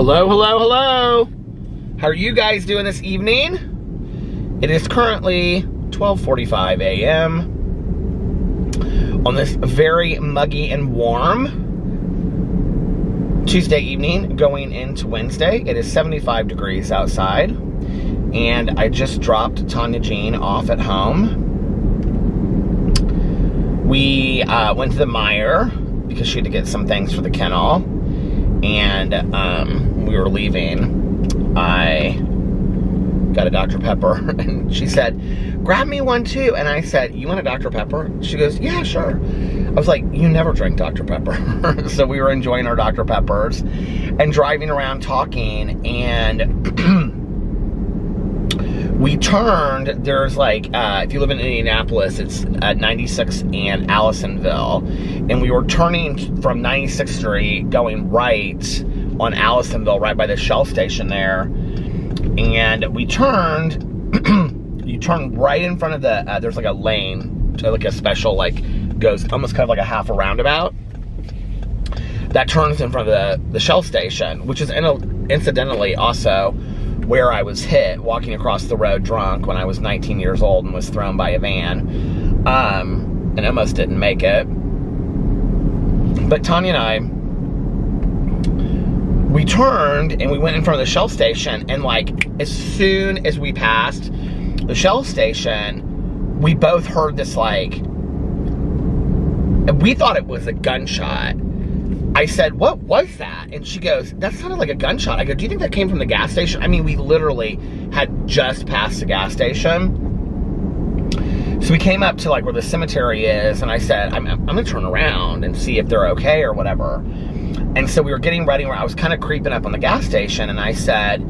Hello, hello, hello. How are you guys doing this evening? It is currently 12:45 a.m. on this very muggy and warm Tuesday evening going into Wednesday. It is 75 degrees outside, and I just dropped Tanya Jean off at home. We went to the Meijer because she had to get some things for the kennel, and we were leaving. I got a Dr. Pepper, and she said, grab me one too. And I said, you want a Dr. Pepper? She goes, yeah, sure. I was like, you never drink Dr. Pepper. So we were enjoying our Dr. Peppers and driving around talking, and we turned, there's like, if you live in Indianapolis, it's at 96 and Allisonville, and we were turning from 96th Street, going right on Allisonville, right by the Shell station there, and we turned, you turn right in front of the, there's like a lane, like a special, like, goes almost kind of like a half a roundabout, that turns in front of the Shell station, which is incidentally also where I was hit walking across the road drunk when I was 19 years old and was thrown by a van, and almost didn't make it. But Tanya and I, we turned and we went in front of the Shell station, and like as soon as we passed the Shell station, we both heard this, like, and we thought it was a gunshot. I said, what was that? And she goes, that sounded like a gunshot. I go, do you think that came from the gas station? I mean, we literally had just passed the gas station. So we came up to like where the cemetery is, and I said, I'm gonna turn around and see if they're okay or whatever. And so we were getting ready, where I was kind of creeping up on the gas station, and I said,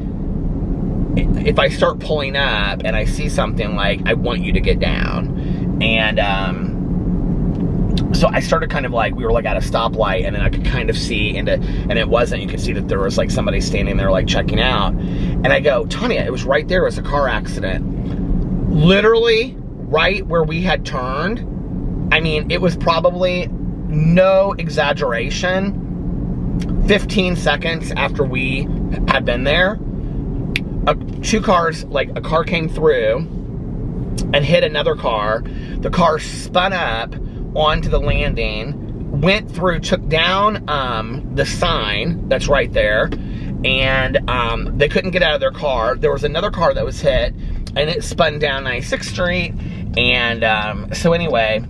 if I start pulling up and I see something, like, I want you to get down. And so I started kind of like, we were like at a stoplight, and then I could kind of see and it wasn't, you could see that there was like somebody standing there like checking out. And I go, Tanya, it was right there, it was a car accident. Literally right where we had turned. I mean, it was probably, no exaggeration, 15 seconds after we had been there, two cars, like a car came through and hit another car. The car spun up onto the landing, went through, took down the sign that's right there, and they couldn't get out of their car. There was another car that was hit, and it spun down 96th Street, and so anyway,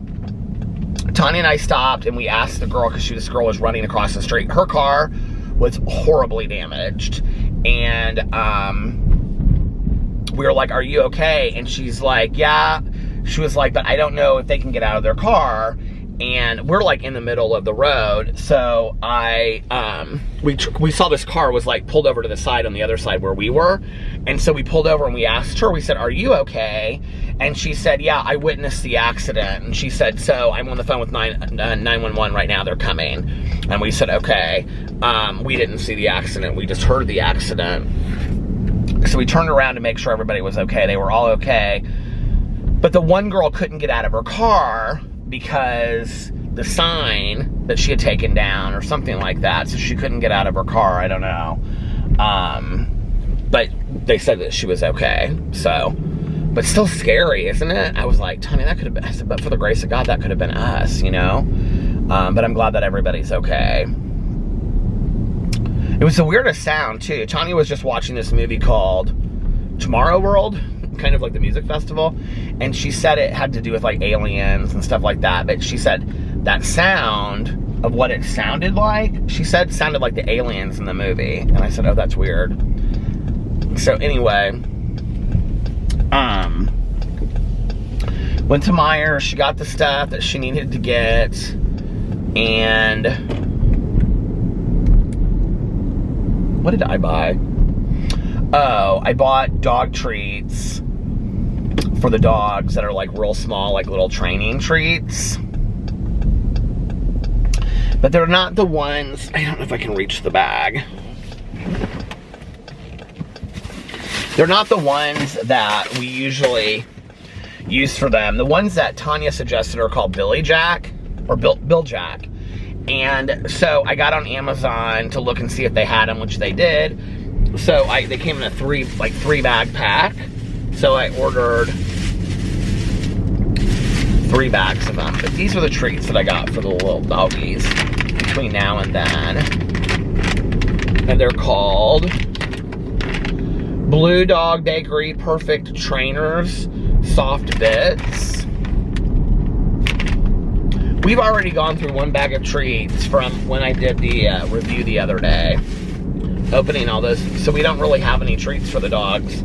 Tanya and I stopped, and we asked the girl, because this girl was running across the street. Her car was horribly damaged, and we were like, are you okay? And she's like, yeah. She was like, but I don't know if they can get out of their car. And we're like in the middle of the road. So we saw this car was like pulled over to the side on the other side where we were. And so we pulled over and we asked her, we said, are you okay? And she said, yeah, I witnessed the accident. And she said, so I'm on the phone with 911 right now, they're coming. And we said, okay. We didn't see the accident, we just heard the accident. So we turned around to make sure everybody was okay. They were all okay. But the one girl couldn't get out of her car because the sign that she had taken down or something like that, so she couldn't get out of her car. I don't know. But they said that she was okay. So, but still scary, isn't it? I was like, Tony, that could have been, I said, but for the grace of God, that could have been us, you know? But I'm glad that everybody's okay. It was the weirdest sound too. Tanya was just watching this movie called Tomorrow World, kind of like the music festival, and she said it had to do with like aliens and stuff like that, but she said that sound of what it sounded like, she said sounded like the aliens in the movie. And I said, oh, that's weird. So anyway, went to Meijer, she got the stuff that she needed to get, and what did I buy? Oh, I bought dog treats for the dogs that are like real small, like little training treats. But they're not the ones, I don't know if I can reach the bag. They're not the ones that we usually use for them. The ones that Tanya suggested are called Billy Jack, or Bill Jack. And so I got on Amazon to look and see if they had them, which they did. So they came in a three bag pack. So I ordered 3 bags of them. But these are the treats that I got for the little doggies between now and then. And they're called Blue Dog Bakery Perfect Trainers Soft Bits. We've already gone through 1 bag of treats from when I did the review the other day, opening all those, so we don't really have any treats for the dogs.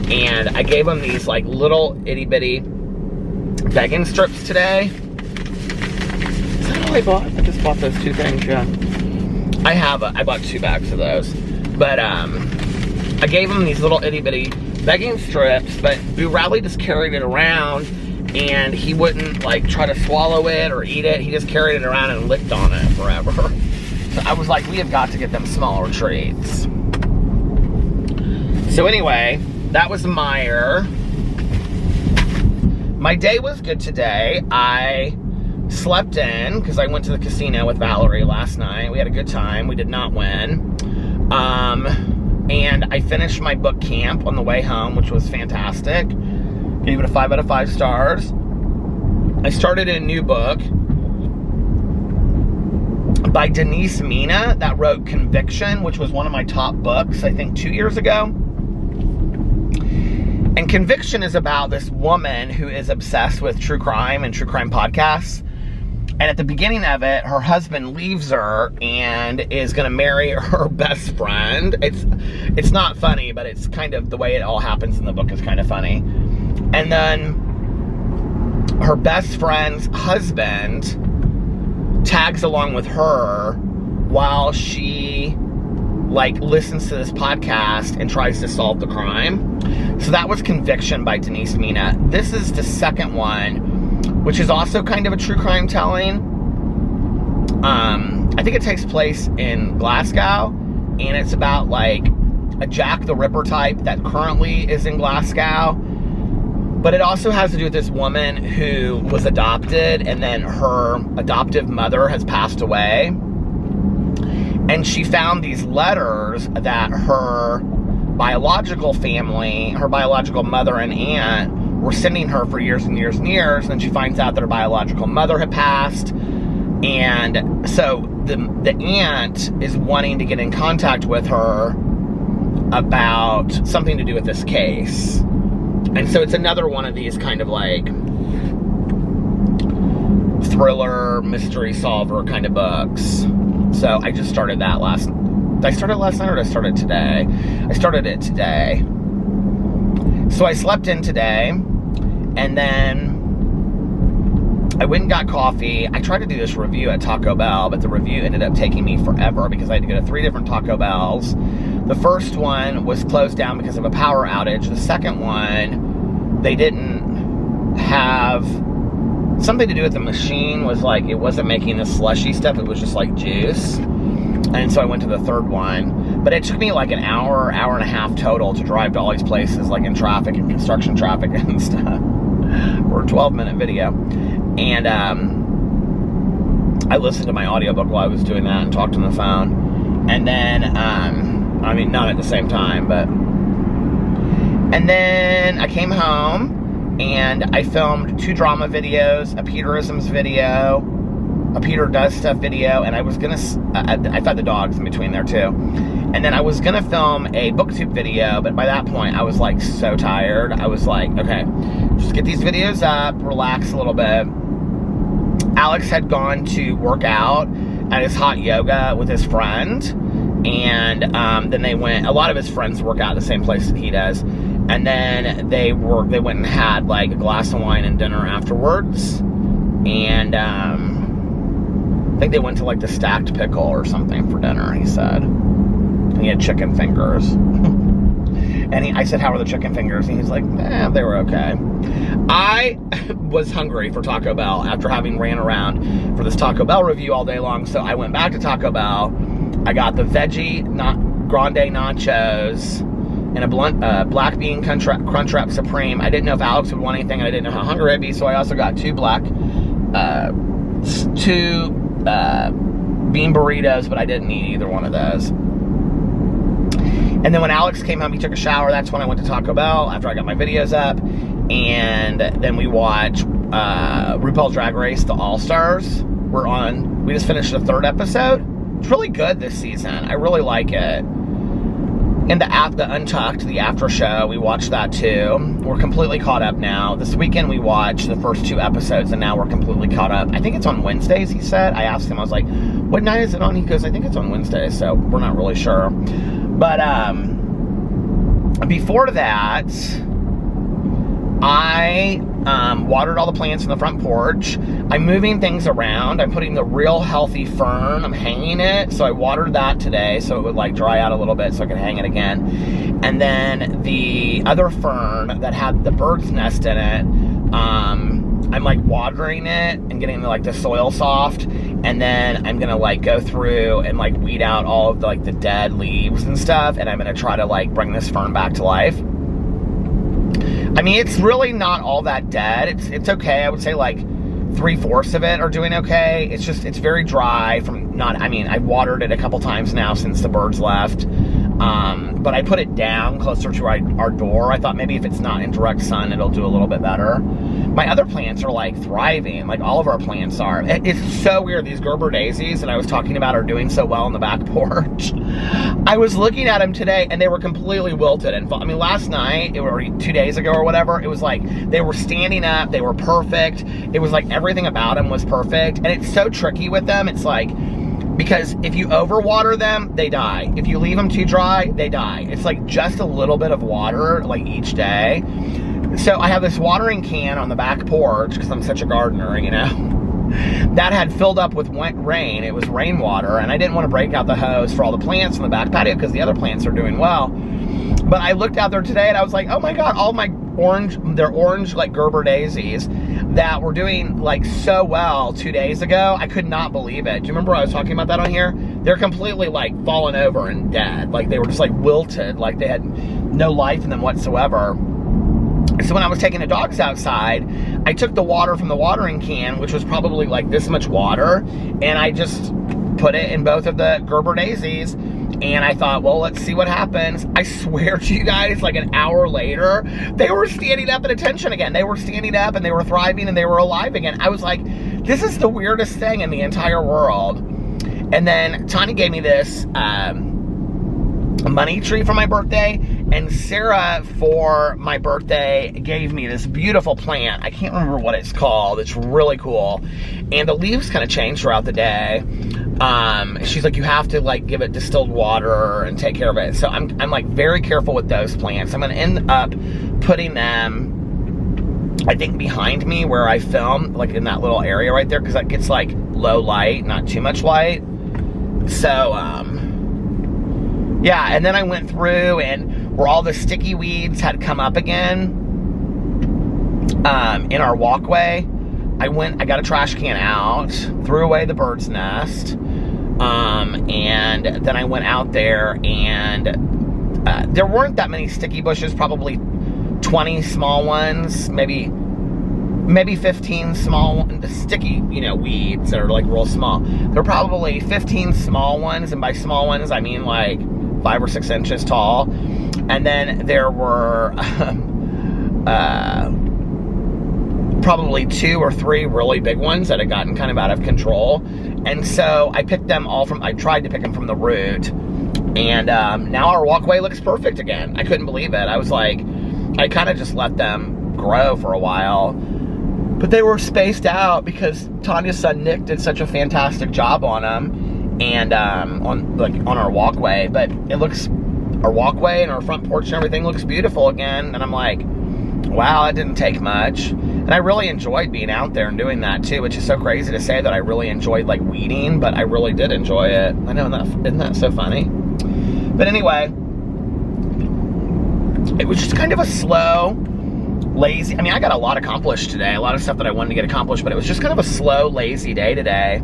And I gave them these like little itty bitty vegan strips today. Is that all I bought? I just bought those 2 things, yeah. I bought 2 bags of those. But I gave him these little itty bitty vegan strips, but Burrelli just carried it around and he wouldn't like try to swallow it or eat it. He just carried it around and licked on it forever. So I was like, we have got to get them smaller treats. So anyway, that was Meyer. My day was good today. I slept in because I went to the casino with Valerie last night. We had a good time. We did not win. And I finished my book camp on the way home, which was fantastic. Gave it a 5 out of 5 stars. I started a new book by Denise Mina that wrote Conviction, which was one of my top books, I think 2 years ago. And Conviction is about this woman who is obsessed with true crime and true crime podcasts. And at the beginning of it, her husband leaves her and is going to marry her best friend. It's not funny, but it's kind of the way it all happens in the book is kind of funny. And then her best friend's husband tags along with her while she like listens to this podcast and tries to solve the crime. So that was Conviction by Denise Mina. This is the second one, which is also kind of a true crime telling. I think it takes place in Glasgow, and it's about like a Jack the Ripper type that currently is in Glasgow. But it also has to do with this woman who was adopted, and then her adoptive mother has passed away. And she found these letters that her biological family, her biological mother and aunt, were sending her for years and years and years. And then she finds out that her biological mother had passed. And so the aunt is wanting to get in contact with her about something to do with this case. And so it's another one of these kind of like thriller, mystery solver kind of books. So I just started that did I start it last night or did I start it today? I started it today. So I slept in today, and then I went and got coffee. I tried to do this review at Taco Bell, but the review ended up taking me forever because I had to go to 3 different Taco Bells. The first one was closed down because of a power outage. The second one, they didn't have something to do with the machine. Was like, it wasn't making the slushy stuff. It was just like juice. And so I went to the third one. But it took me like an hour and a half total to drive to all these places, like in traffic and construction traffic and stuff, for a 12-minute video. And I listened to my audiobook while I was doing that and talked on the phone. And then, I mean, not at the same time, but... And then I came home and I filmed 2 drama videos, a Peterisms video, a Peter Does Stuff video, and I was gonna, I fed the dogs in between there too. And then I was gonna film a booktube video, but by that point I was like so tired. I was like, okay, just get these videos up, relax a little bit. Alex had gone to work out at his hot yoga with his friend, and then they went, a lot of his friends work out at the same place that he does, and then they went and had like a glass of wine and dinner afterwards, and I think they went to like the Stacked Pickle or something for dinner, he said. And he had chicken fingers. And I said, how are the chicken fingers? And he's like, they were okay. I was hungry for Taco Bell after having ran around for this Taco Bell review all day long. So I went back to Taco Bell. I got the veggie grande nachos and a black bean Crunchwrap Supreme. I didn't know if Alex would want anything. I didn't know how hungry I'd be. So I also got 2 bean burritos, but I didn't eat either one of those. And then when Alex came home, he took a shower. That's when I went to Taco Bell after I got my videos up. And then we watched RuPaul's Drag Race, the All-Stars. We just finished the 3rd episode. It's really good this season. I really like it. And the Untucked, the after show, we watched that too. We're completely caught up now. This weekend we watched the first 2 episodes, and now we're completely caught up. I think it's on Wednesdays, he said. I asked him, I was like, what night is it on? He goes, I think it's on Wednesdays, so we're not really sure. But before that, I watered all the plants in the front porch. I'm moving things around. I'm putting the real healthy fern. I'm hanging it. So I watered that today so it would like dry out a little bit so I could hang it again. And then the other fern that had the bird's nest in it, I'm like watering it and getting like the soil soft. And then I'm gonna like go through and like weed out all of the, like the dead leaves and stuff. And I'm gonna try to like bring this fern back to life. I mean, it's really not all that dead. It's okay. I would say like 3/4 of it are doing okay. It's just, it's very dry from I've watered it a couple times now since the birds left. But I put it down closer to our door. I thought maybe if it's not in direct sun, it'll do a little bit better. My other plants are like thriving, like all of our plants are. It's so weird. These Gerber daisies that I was talking about are doing so well on the back porch. I was looking at them today and they were completely wilted. And I mean, last night, or 2 days ago or whatever, it was like they were standing up, they were perfect. It was like everything about them was perfect. And it's so tricky with them. It's like, because if you overwater them, they die. If you leave them too dry, they die. It's like just a little bit of water like each day. So I have this watering can on the back porch because I'm such a gardener, you know, that had filled up with rain. It was rainwater, and I didn't want to break out the hose for all the plants in the back patio because the other plants are doing well. But I looked out there today and I was like, oh my God, all my orange like Gerber daisies that were doing like so well 2 days ago. I could not believe it. Do you remember I was talking about that on here? They're completely like fallen over and dead. Like they were just like wilted, like they had no life in them whatsoever. So when I was taking the dogs outside, I took the water from the watering can, which was probably like this much water, and I just put it in both of the Gerber daisies. And I thought, well, let's see what happens. I swear to you guys, like an hour later, they were standing up at attention again. They were standing up and they were thriving and they were alive again. I was like, this is the weirdest thing in the entire world. And then Tanya gave me this money tree for my birthday. And Sarah, for my birthday, gave me this beautiful plant. I can't remember what it's called. It's really cool. And the leaves kind of change throughout the day. She's like, you have to like give it distilled water and take care of it. So I'm like very careful with those plants. I'm gonna end up putting them, I think, behind me where I film, like in that little area right there, because that gets like low light, not too much light. So yeah, and then I went through and where all the sticky weeds had come up again in our walkway, I got a trash can out, threw away the bird's nest, and then I went out there and there weren't that many sticky bushes, probably 20 small ones, maybe 15 small sticky, you know, weeds that are like real small. There were probably 15 small ones, and by small ones I mean like 5 or 6 inches tall. And then there were probably 2 or 3 really big ones that had gotten kind of out of control. And so I picked them all I tried to pick them from the root. And now our walkway looks perfect again. I couldn't believe it. I was like, I kind of just let them grow for a while. But they were spaced out because Tanya's son Nick did such a fantastic job on them. And on our walkway. But it looks, our walkway and our front porch and everything looks beautiful again. And I'm like, wow, that didn't take much. And I really enjoyed being out there and doing that too, which is so crazy to say that I really enjoyed like weeding, but I really did enjoy it. I know, isn't that so funny? But anyway, it was just kind of a slow, lazy, I mean, I got a lot accomplished today, a lot of stuff that I wanted to get accomplished, but it was just kind of a slow, lazy day today.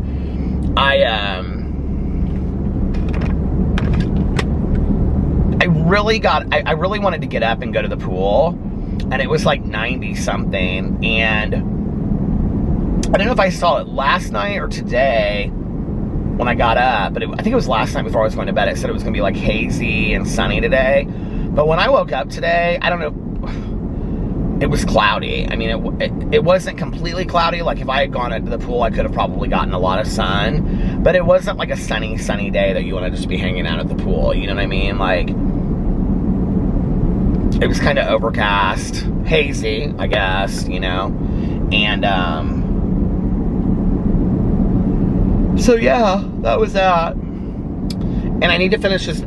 I really wanted to get up and go to the pool, and it was like 90 something, and I don't know if I saw it last night or today when I got up, but I think it was last night before I was going to bed, it said it was going to be like hazy and sunny today. But when I woke up today, I don't know, it was cloudy. I mean, it wasn't completely cloudy. Like if I had gone into the pool, I could have probably gotten a lot of sun, but it wasn't like a sunny day that you want to just be hanging out at the pool. You know what I mean? Like, it was kind of overcast, hazy, I guess, you know, and, so yeah, that was that. And I need to finish this,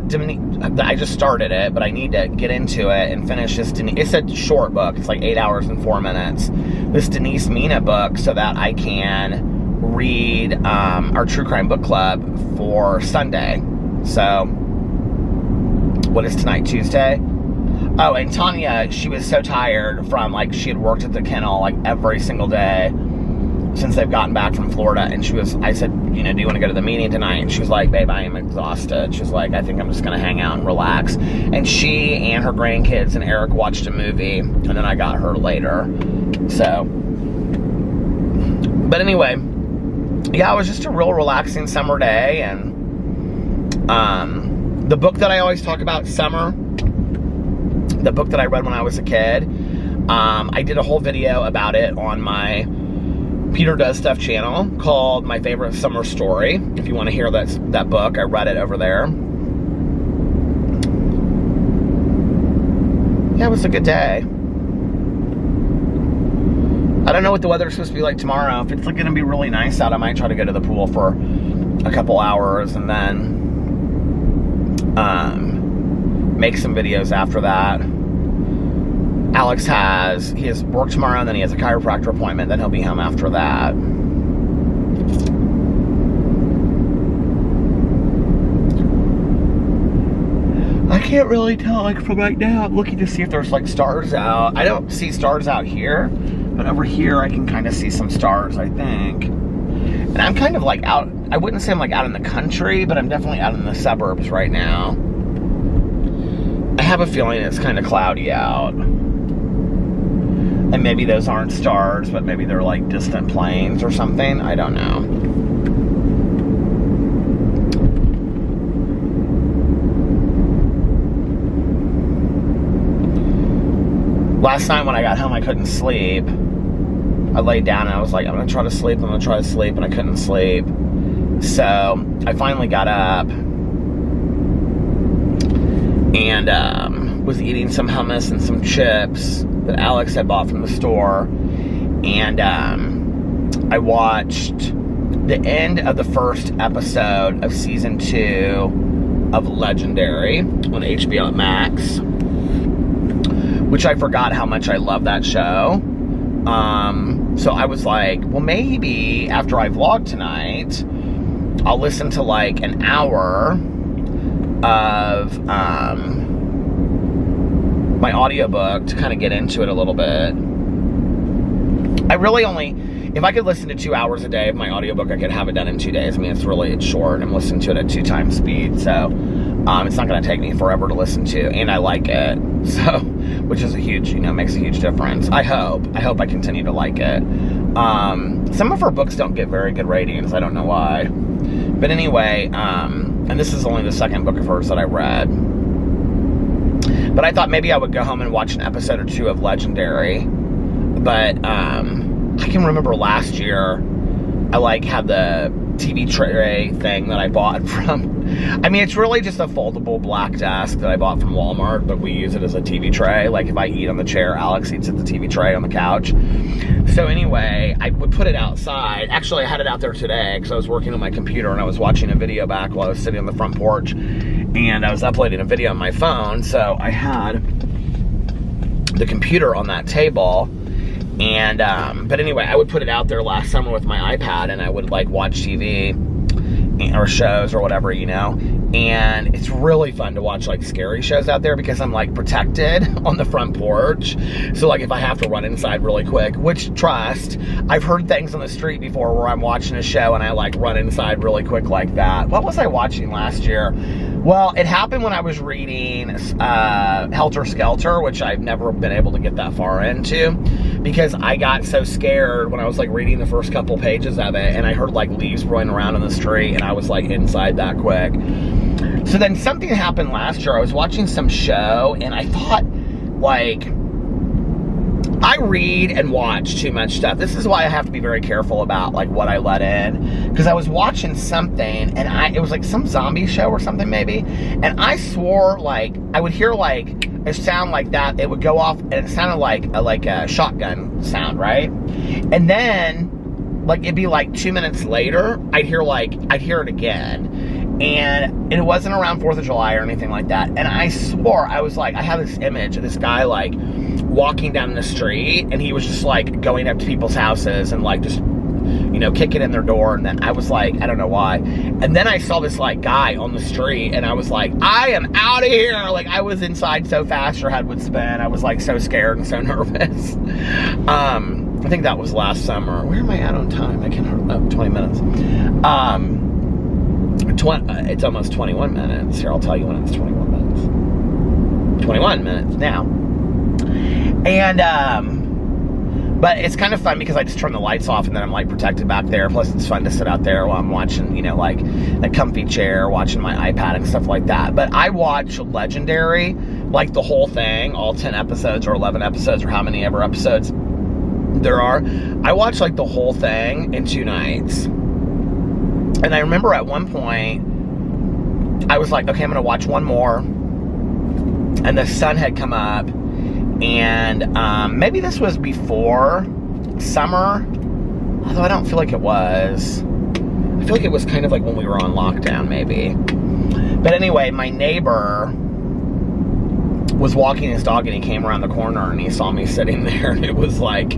I just started it, but I need to get into it and finish this, it's a short book, it's like 8 hours and 4 minutes, this Denise Mina book, so that I can read our True Crime Book Club for Sunday. So, what is tonight, Tuesday? Oh, and Tanya, she was so tired from, like, she had worked at the kennel, like, every single day since they've gotten back from Florida, and I said, you know, do you want to go to the meeting tonight? And she was like, babe, I am exhausted. She's like, I think I'm just going to hang out and relax. And she and her grandkids and Eric watched a movie, and then I got her later. So, but anyway, yeah, it was just a real relaxing summer day, and the book that I always talk about, Summer, the book that I read when I was a kid, I did a whole video about it on my Peter Does Stuff channel called My Favorite Summer Story. If you want to hear that book, I read it over there. Yeah, it was a good day. I don't know what the weather's supposed to be like tomorrow. If it's like going to be really nice out, I might try to go to the pool for a couple hours and then make some videos after that. Alex he has work tomorrow, and then he has a chiropractor appointment, then he'll be home after that. I can't really tell, like, from right now. I'm looking to see if there's, like, stars out. I don't see stars out here, but over here I can kind of see some stars, I think. And I'm kind of, like, out, I wouldn't say I'm, like, out in the country, but I'm definitely out in the suburbs right now. I have a feeling it's kind of cloudy out. And maybe those aren't stars, but maybe they're like distant planes or something. I don't know. Last night when I got home, I couldn't sleep. I laid down and I was like, I'm going to try to sleep, and I couldn't sleep. So I finally got up and was eating some hummus and some chips that Alex had bought from the store, and I watched the end of the first episode of season 2 of Legendary on HBO Max, which I forgot how much I love that show. So I was like, well, maybe after I vlog tonight, I'll listen to like an hour of my audiobook to kind of get into it a little bit. I really only, if I could listen to 2 hours a day of my audiobook, I could have it done in 2 days. I mean, it's short. I'm listening to it at 2 times speed, so it's not going to take me forever to listen to, and I like it, so, which is a huge, you know, makes a huge difference. I hope I continue to like it. Some of her books don't get very good ratings. I don't know why, but anyway, and this is only the second book of hers that I read. But I thought maybe I would go home and watch an episode or 2 of Legendary. But I can remember last year, I like had the TV tray thing that I bought from, I mean, it's really just a foldable black desk that I bought from Walmart, but we use it as a TV tray. Like if I eat on the chair, Alex eats at the TV tray on the couch. So anyway, I would put it outside. Actually, I had it out there today because I was working on my computer and I was watching a video back while I was sitting on the front porch, and I was uploading a video on my phone. So I had the computer on that table. And, but anyway, I would put it out there last summer with my iPad, and I would like watch TV or shows or whatever, you know, And it's really fun to watch like scary shows out there because I'm like protected on the front porch. So like if I have to run inside really quick, which trust, I've heard things on the street before where I'm watching a show and I like run inside really quick like that. What was I watching last year? Well, it happened when I was reading Helter Skelter, which I've never been able to get that far into because I got so scared when I was like reading the first couple pages of it and I heard like leaves rolling around on the street and I was like inside that quick. So then something happened last year. I was watching some show and I thought, like, I read and watch too much stuff. This is why I have to be very careful about like what I let in. Because I was watching something and it was like some zombie show or something maybe. And I swore like, I would hear like a sound like that. It would go off and it sounded like a shotgun sound, right? And then like it'd be like 2 minutes later, I'd hear it again. And it wasn't around 4th of July or anything like that. And I swore, I was like, I have this image of this guy like walking down the street and he was just like going up to people's houses and like just, you know, kicking in their door. And then I was like, I don't know why. And then I saw this like guy on the street and I was like, I am out of here. Like I was inside so fast your head would spin. I was like so scared and so nervous. I think that was last summer. Where am I at on time? I can't, 20 minutes. It's almost 21 minutes. Here, I'll tell you when it's 21 minutes. 21 minutes now. And, but it's kind of fun because I just turn the lights off and then I'm like protected back there. Plus it's fun to sit out there while I'm watching, you know, like a comfy chair, watching my iPad and stuff like that. But I watch Legendary, like the whole thing, all 10 episodes or 11 episodes or how many ever episodes there are. I watch like the whole thing in 2 nights. And I remember at one point, I was like, okay, I'm going to watch one more. And the sun had come up. And maybe this was before summer. Although I don't feel like it was. I feel like it was kind of like when we were on lockdown, maybe. But anyway, my neighbor was walking his dog and he came around the corner and he saw me sitting there. And it was like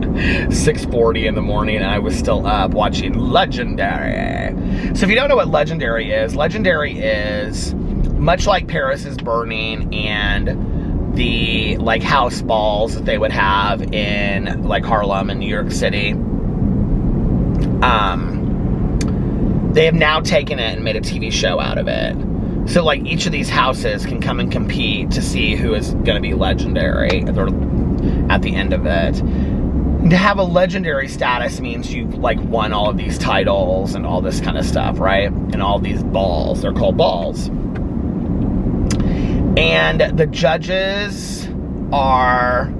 6:40 in the morning and I was still up watching Legendary. So if you don't know what Legendary is much like Paris is Burning and the like house balls that they would have in like Harlem and New York City. They have now taken it and made a TV show out of it. So like each of these houses can come and compete to see who is going to be legendary at the end of it. To have a legendary status means you've like won all of these titles and all this kind of stuff, right? And all these balls, they're called balls. And the judges are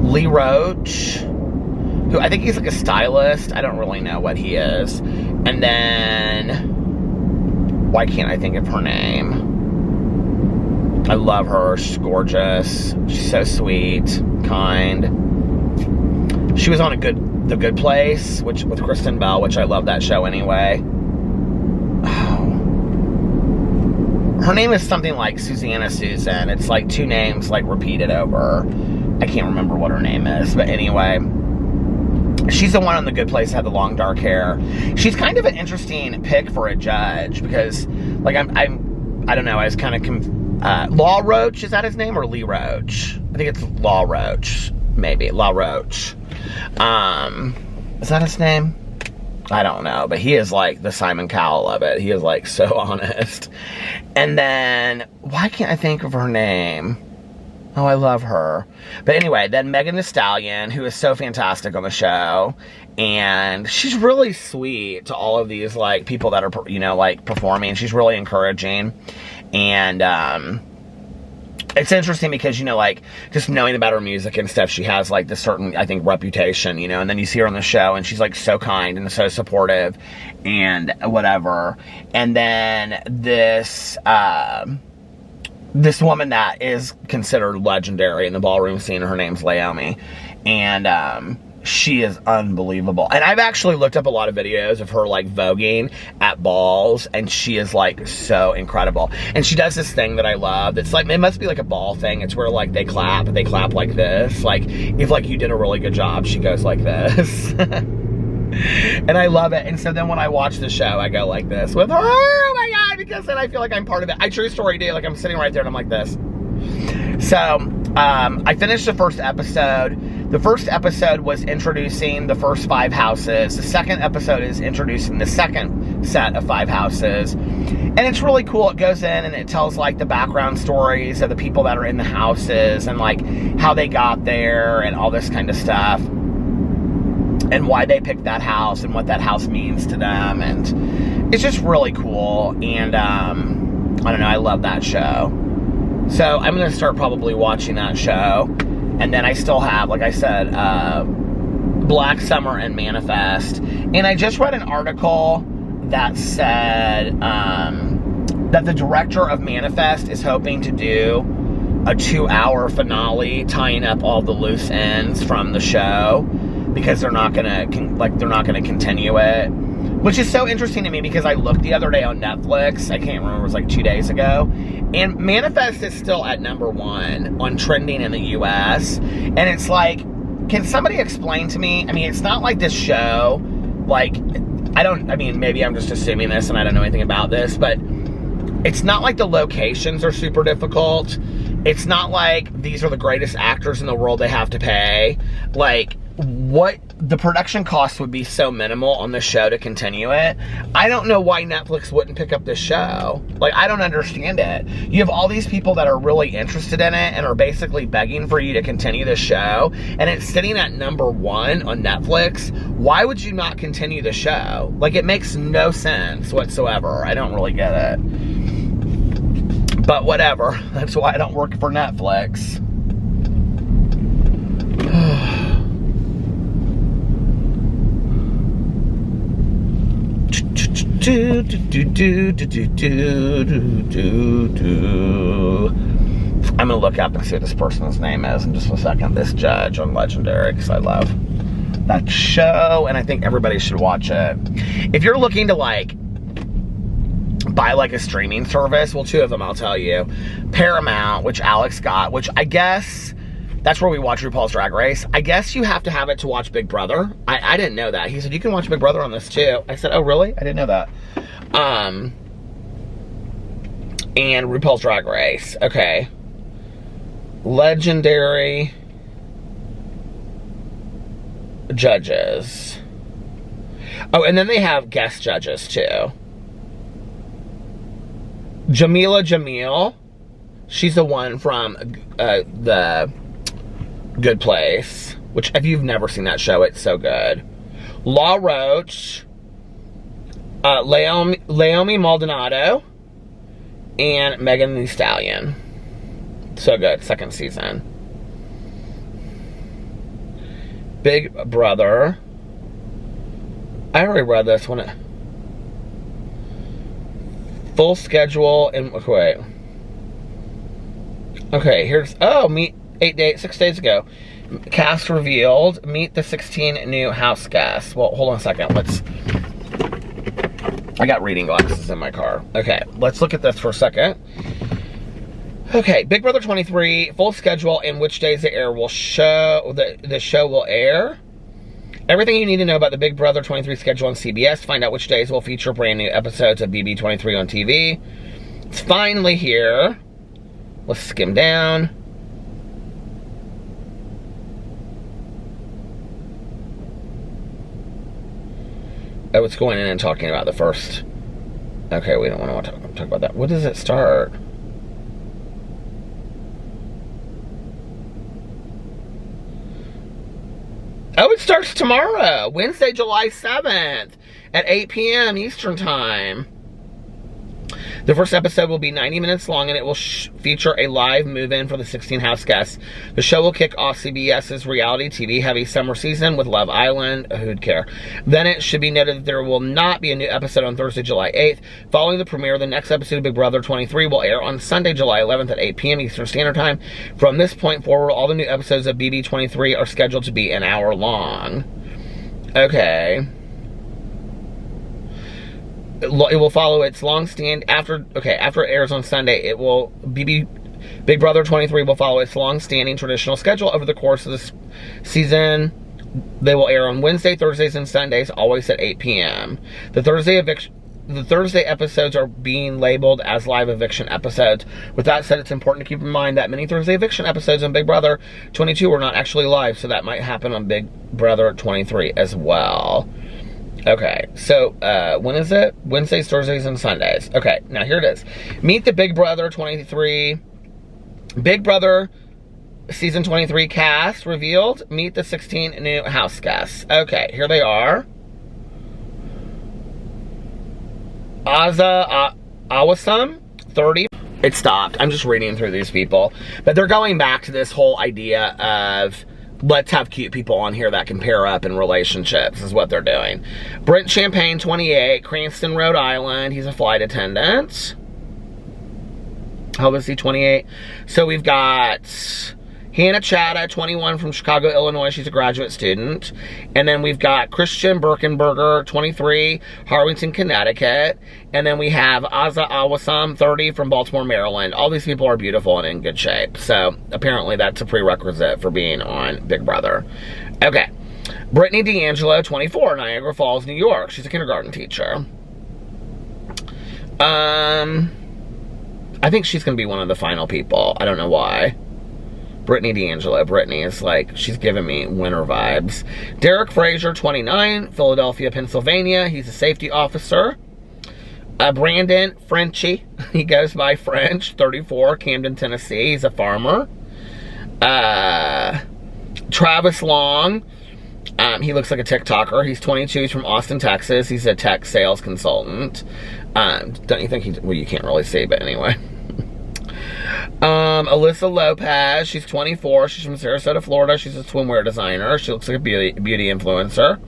Lee Roach, who I think he's like a stylist. I don't really know what he is. And then, why can't I think of her name? I love her. She's gorgeous. She's so sweet, kind. She was on The Good Place, with Kristen Bell, which I love that show anyway. Oh. Her name is something like Susanna Susan. It's like 2 names like repeated over. I can't remember what her name is, but anyway. She's the one on The Good Place that had the long dark hair. She's kind of an interesting pick for a judge because, like, I don't know, I was kind of Law Roach, is that his name, or Lee Roach? I think it's Law Roach, maybe. Law Roach. Is that his name? I don't know, but he is like the Simon Cowell of it. He is like so honest. And then, why can't I think of her name? Oh, I love her. But anyway, then Megan Thee Stallion, who is so fantastic on the show. And she's really sweet to all of these, like, people that are, you know, like, performing. She's really encouraging. And, it's interesting because, you know, like, just knowing about her music and stuff, she has, like, this certain, I think, reputation, you know, and then you see her on the show, and she's, like, so kind and so supportive and whatever. And then this woman that is considered legendary in the ballroom scene, her name's Laomi, and, she is unbelievable. And I've actually looked up a lot of videos of her like voguing at balls, and she is like so incredible. And she does this thing that I love. It's like, it must be like a ball thing. It's where like they clap like this. Like if like you did a really good job, she goes like this. And I love it. And so then when I watch the show, I go like this with her. Oh my God, because then I feel like I'm part of it. I true story do. Like I'm sitting right there and I'm like this. So I finished the first episode. The first episode was introducing the first 5 houses. The second episode is introducing the second set of 5 houses. And it's really cool. It goes in and it tells like the background stories of the people that are in the houses and like how they got there and all this kind of stuff. And why they picked that house and what that house means to them. And it's just really cool. And I don't know, I love that show. So I'm going to start probably watching that show. And then I still have, like I said, Black Summer and Manifest. And I just read an article that said that the director of Manifest is hoping to do a 2-hour finale tying up all the loose ends from the show, because they're not gonna continue it, which is so interesting to me because I looked the other day on Netflix. I can't remember, it was like 2 days ago, and Manifest is still at #1 on trending in the US. And it's like, can somebody explain to me? I mean, it's not like this show, like, I mean, maybe I'm just assuming this and I don't know anything about this, but it's not like the locations are super difficult. It's not like these are the greatest actors in the world they have to pay. Like, what the production costs would be so minimal on the show to continue it. I don't know why Netflix wouldn't pick up this show. Like, I don't understand it. You have all these people that are really interested in it and are basically begging for you to continue the show, and it's sitting at #1 on Netflix. Why would you not continue the show? Like, it makes no sense whatsoever. I don't really get it. But whatever. That's why I don't work for Netflix. I'm gonna look up and see what this person's name is in just a second. This judge on Legendary, because I love that show and I think everybody should watch it. If you're looking to like buy like a streaming service, well, 2 of them I'll tell you. Paramount, which Alex got, which I guess that's where we watch RuPaul's Drag Race. I guess you have to have it to watch Big Brother. I didn't know that. He said, you can watch Big Brother on this too. I said, oh, really? I didn't know that. And RuPaul's Drag Race. Okay. Legendary judges. Oh, and then they have guest judges too. Jamila Jamil. She's the one from the Good Place, which if you've never seen that show, it's so good. Law Roach, Leomi Maldonado, and Megan Thee Stallion. So good, 2nd season. Big Brother. I already read this one. Full schedule and wait. Okay, here's 6 days ago. Cast revealed. Meet the 16 new house guests. Well, hold on a second. I got reading glasses in my car. Okay, let's look at this for a second. Okay, Big Brother 23, full schedule and which days the show will air. Everything you need to know about the Big Brother 23 schedule on CBS. Find out which days will feature brand new episodes of BB23 on TV. It's finally here. Let's skim down. Oh, it's going in and talking about the first. Okay, we don't want to talk about that. What does it start? Oh, it starts tomorrow, Wednesday, July 7th at 8 p.m. Eastern Time. The first episode will be 90 minutes long, and it will feature a live move-in for the 16 house guests. The show will kick off CBS's reality TV-heavy summer season with Love Island. Who'd care? Then it should be noted that there will not be a new episode on Thursday, July 8th. Following the premiere, the next episode of Big Brother 23 will air on Sunday, July 11th at 8 p.m. Eastern Standard Time. From this point forward, all the new episodes of BB23 are scheduled to be an hour long. Okay. It will follow its long stand after it airs on Sunday. Big Brother 23 will follow its long-standing traditional schedule over the course of this season. They will air on Wednesday, Thursdays, and Sundays, always at 8 p.m. The Thursday episodes are being labeled as live eviction episodes. With that said, it's important to keep in mind that many Thursday eviction episodes on Big Brother 22 were not actually live, so that might happen on Big Brother 23 as well. Okay, so when is it? Wednesdays, Thursdays, and Sundays. Okay, now here it is. Meet the Big Brother 23. Big Brother Season 23 cast revealed. Meet the 16 new house guests. Okay, here they are. Awesome, 30. It stopped. I'm just reading through these people. But they're going back to this whole idea of let's have cute people on here that can pair up in relationships is what they're doing. Brent Champagne, 28, Cranston, Rhode Island. He's a flight attendant. How old is he? 28. So we've got Hannah Chatta, 21, from Chicago, Illinois. She's a graduate student. And then we've got Christian Birkenberger, 23, Harwinton, Connecticut. And then we have Aza Awasam, 30, from Baltimore, Maryland. All these people are beautiful and in good shape. So apparently that's a prerequisite for being on Big Brother. Okay. Brittany D'Angelo, 24, Niagara Falls, New York. She's a kindergarten teacher. I think she's going to be one of the final people. I don't know why. Brittany D'Angelo. Brittany is like, she's giving me winter vibes. Derek Frazier, 29, Philadelphia, Pennsylvania. He's a safety officer. Brandon Frenchie. He goes by French, 34, Camden, Tennessee. He's a farmer. Travis Long. He looks like a TikToker. He's 22. He's from Austin, Texas. He's a tech sales consultant. Don't you think well, you can't really see, but anyway. Alyssa Lopez, she's 24. She's from Sarasota, Florida. She's a swimwear designer. She looks like a beauty influencer.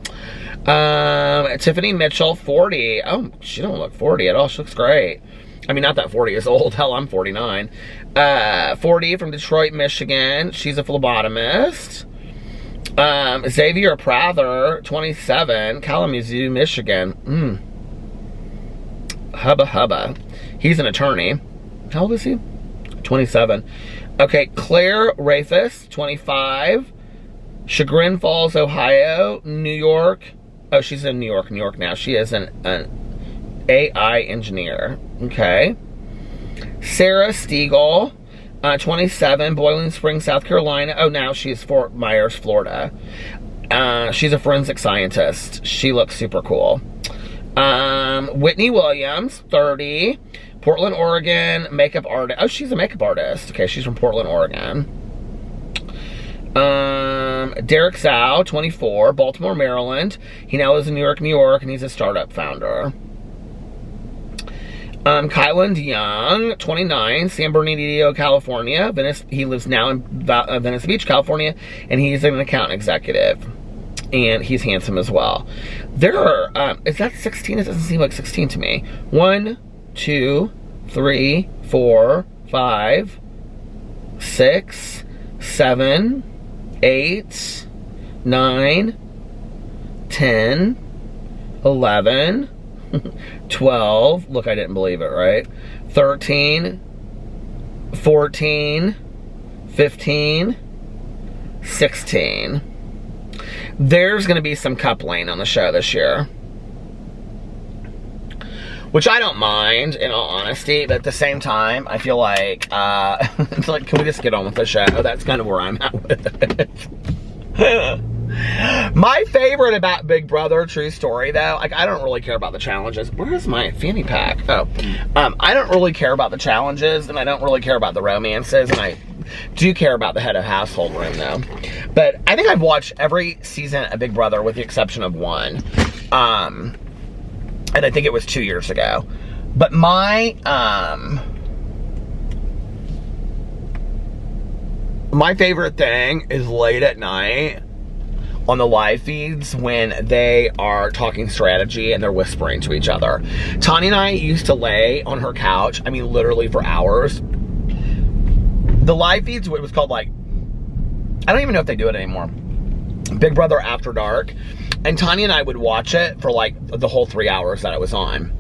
Tiffany Mitchell, 40. Oh, she don't look 40 at all. She looks great. I mean, not that 40 is old. Hell, I'm 49. 40, from Detroit, Michigan. She's a phlebotomist. Xavier Prather, 27, Kalamazoo, Michigan. Hubba. He's an attorney. How old is he? 27. Okay, Claire Rafus, 25, Chagrin Falls, Ohio, New York. Oh, she's in New York now. She is an AI engineer. Okay. Sarah Stiegel, 27, Boiling Springs, South Carolina. Oh, now she's Fort Myers, Florida. She's a forensic scientist. She looks super cool. Whitney Williams, 30, Portland, Oregon, makeup artist. Oh, she's a makeup artist. Okay, she's from Portland, Oregon. Derek Zhao, 24, Baltimore, Maryland. He now lives in New York, and he's a startup founder. Kylan Young, 29, San Bernardino, California. He lives now in Venice Beach, California, and he's an account executive. And he's handsome as well. There are, is that 16? It doesn't seem like 16 to me. 1, 2, 3, 4, 5, 6, 7, 8, 9, 10, 11, 12. Look, I didn't believe it, right? 13, 14, 15, 16. There's going to be some coupling on the show this year. Which I don't mind, in all honesty, but at the same time, I feel like, it's like, can we just get on with the show? That's kind of where I'm at with it. My favorite about Big Brother, true story, though, like, I don't really care about the challenges. Where is my fanny pack? Oh. I don't really care about the challenges, and I don't really care about the romances, and I do care about the head of household room, though. But I think I've watched every season of Big Brother with the exception of one. And I think it was 2 years ago. But my favorite thing is late at night on the live feeds when they are talking strategy and they're whispering to each other. Tanya and I used to lay on her couch, I mean literally for hours. The live feeds, it was called like, I don't even know if they do it anymore. Big Brother After Dark. And Tanya and I would watch it for like the whole 3 hours that it was on.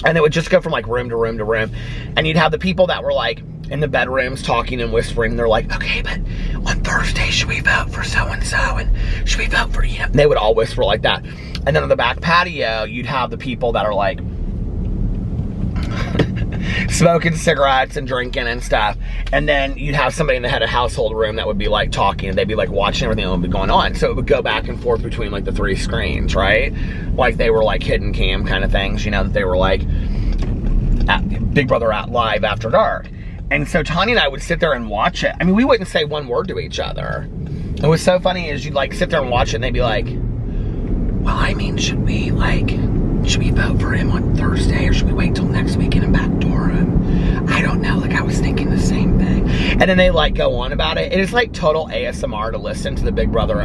And it would just go from like room to room to room. And you'd have the people that were like in the bedrooms talking and whispering. They're like, okay, but on Thursday, should we vote for so-and-so? And should we vote for, you know? And they would all whisper like that. And then on the back patio, you'd have the people that are like smoking cigarettes and drinking and stuff. And then you'd have somebody in the head of household room that would be like talking, and they'd be like watching everything that would be going on. So it would go back and forth between like the 3 screens, right? Like they were like hidden cam kind of things, you know, that they were like Big Brother out live after dark. And so Tanya and I would sit there and watch it. I mean, we wouldn't say one word to each other. It was so funny is you'd like sit there and watch it and they'd be like, well, I mean, should we vote for him on Thursday, or should we wait till next weekend and backdoor him? I don't know, like I was thinking the same thing. And then they like go on about it. It is like total ASMR to listen to the Big Brother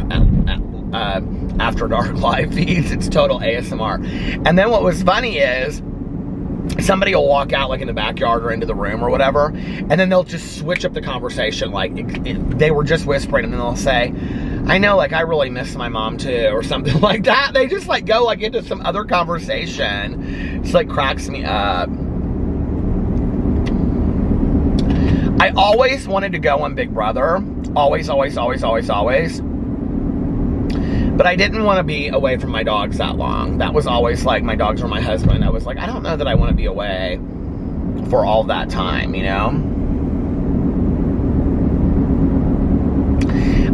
After Dark live feeds. It's total ASMR. And then what was funny is somebody will walk out like in the backyard or into the room or whatever, and then they'll just switch up the conversation. Like they were just whispering, and then they'll say, I know, like I really miss my mom too, or something like that. They just like go like into some other conversation. It's like cracks me up. I always wanted to go on Big Brother. Always. But I didn't want to be away from my dogs that long. That was always like, my dogs were my husband. I was like, I don't know that I want to be away for all that time, you know?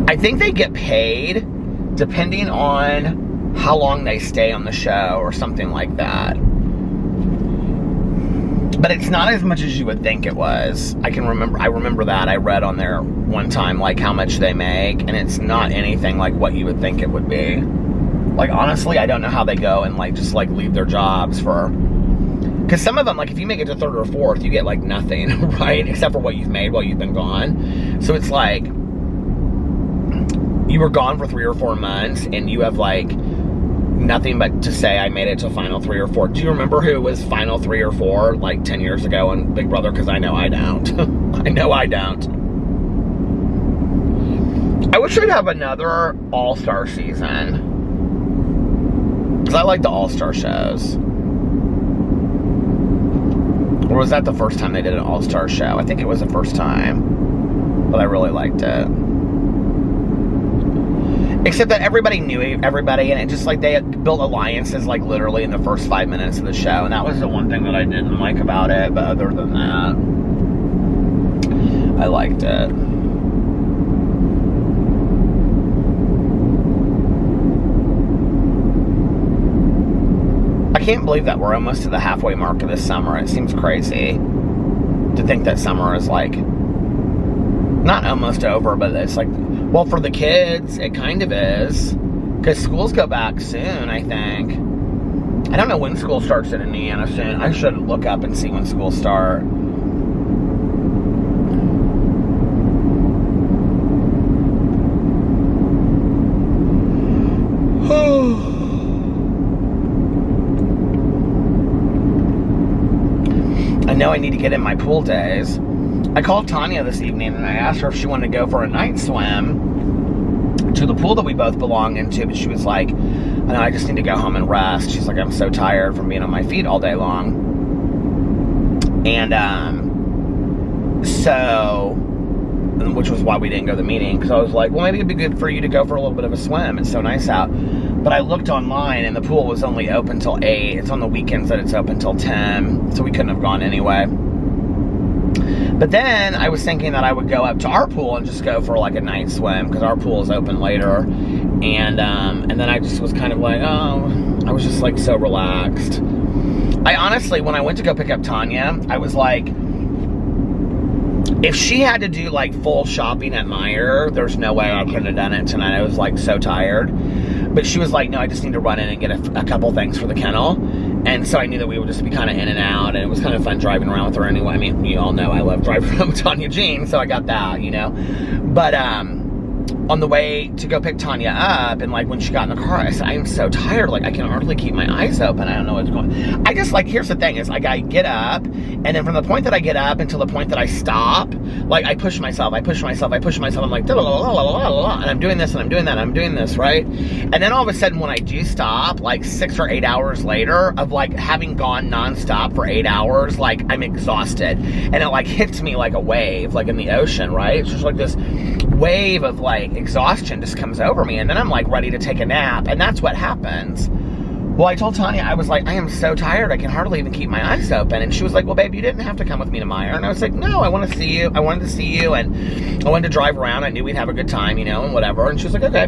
I think they get paid depending on how long they stay on the show or something like that. But it's not as much as you would think it was. I remember that. I read on there one time, like, how much they make, and it's not anything like what you would think it would be. Like, honestly, I don't know how they go and, like, just, like, leave their jobs for... Because some of them, like, if you make it to 3rd or 4th, you get, like, nothing, right? Except for what you've made while you've been gone. So it's like, you were gone for 3 or 4 months, and you have, like... nothing but to say I made it to final 3 or 4. Do you remember who was final 3 or 4 like 10 years ago on Big Brother? Because I know I don't. I know I don't. I wish I'd have another All-Star season. Because I like the All-Star shows. Or was that the first time they did an All-Star show? I think it was the first time. But I really liked it. Except that everybody knew everybody, and it just like they built alliances like literally in the first 5 minutes of the show, and that was the one thing that I didn't like about it. But other than that, I liked it. I can't believe that we're almost to the halfway mark of this summer. It seems crazy to think that summer is like not almost over, but it's like, well, for the kids, it kind of is. Because schools go back soon, I think. I don't know when school starts in Indiana soon. I should look up and see when schools start. I know I need to get in my pool days. I called Tanya this evening and I asked her if she wanted to go for a night swim to the pool that we both belong into, but she was like, no, I just need to go home and rest. She's like, I'm so tired from being on my feet all day long. And which was why we didn't go to the meeting, because I was like, well, maybe it'd be good for you to go for a little bit of a swim. It's so nice out. But I looked online and the pool was only open till 8. It's on the weekends that it's open till 10, so we couldn't have gone anyway. But then I was thinking that I would go up to our pool and just go for like a night swim, because our pool is open later. And then I just was kind of like, oh, I was just like so relaxed. I honestly, when I went to go pick up Tanya, I was like, if she had to do like full shopping at Meijer, there's no way I could have done it tonight. I was like so tired. But she was like, no, I just need to run in and get a couple things for the kennel. And so I knew that we would just be kind of in and out, and it was kind of fun driving around with her anyway. I mean, you all know I love driving around with Tanya Jean, so I got that, you know. But on the way to go pick Tanya up, and like when she got in the car, I said, I am so tired, like I can hardly keep my eyes open. I don't know what's going on. I just like, here's the thing, is like I get up, and then from the point that I get up until the point that I stop, like, I push myself. I'm like, la, la, la, la, la, la, and I'm doing this, and I'm doing that, and I'm doing this, right? And then all of a sudden, when I do stop, like 6 or 8 hours later, of like having gone nonstop for 8 hours, like, I'm exhausted. And it like hits me like a wave, like in the ocean, right? It's just like this wave of like exhaustion just comes over me, and then I'm like ready to take a nap, and that's what happens. Well, I told Tanya, I was like, I am so tired, I can hardly even keep my eyes open. And she was like, well, babe, you didn't have to come with me to Meyer. And I was like, no, I want to see you. I wanted to see you, and I wanted to drive around. I knew we'd have a good time, you know, and whatever. And she was like, okay.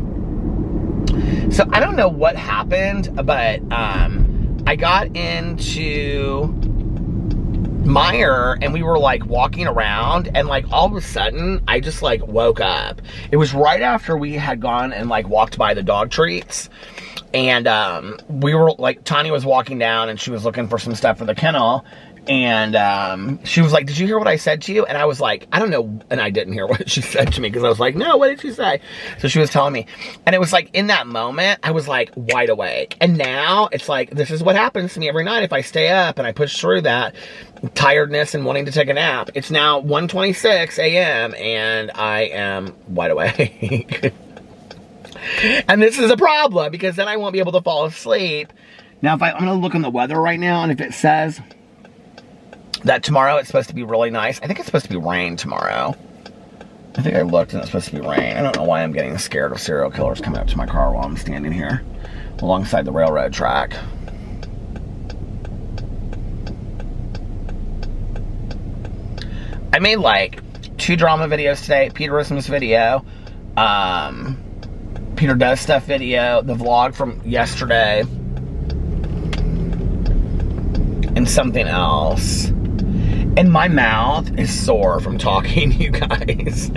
So I don't know what happened, but I got into Meyer, and we were like walking around, and like all of a sudden I just like woke up. It was right after we had gone and like walked by the dog treats, and we were like, Tanya was walking down and she was looking for some stuff for the kennel, and she was like, did you hear what I said to you? And I was like, I don't know. And I didn't hear what she said to me, because I was like, no, what did she say? So she was telling me, and it was like in that moment I was like wide awake. And now it's like, this is what happens to me every night if I stay up and I push through that tiredness and wanting to take a nap. It's now 1:26 a.m. and I am wide awake. And this is a problem, because then I won't be able to fall asleep. Now, if I'm going to look on the weather right now, and if it says that tomorrow it's supposed to be really nice, I think it's supposed to be rain tomorrow. I think I looked and it's supposed to be rain. I don't know why I'm getting scared of serial killers coming up to my car while I'm standing here alongside the railroad track. I made like 2 drama videos today. Peterism's video, Peter Does Stuff video, the vlog from yesterday, and something else. And my mouth is sore from talking, you guys.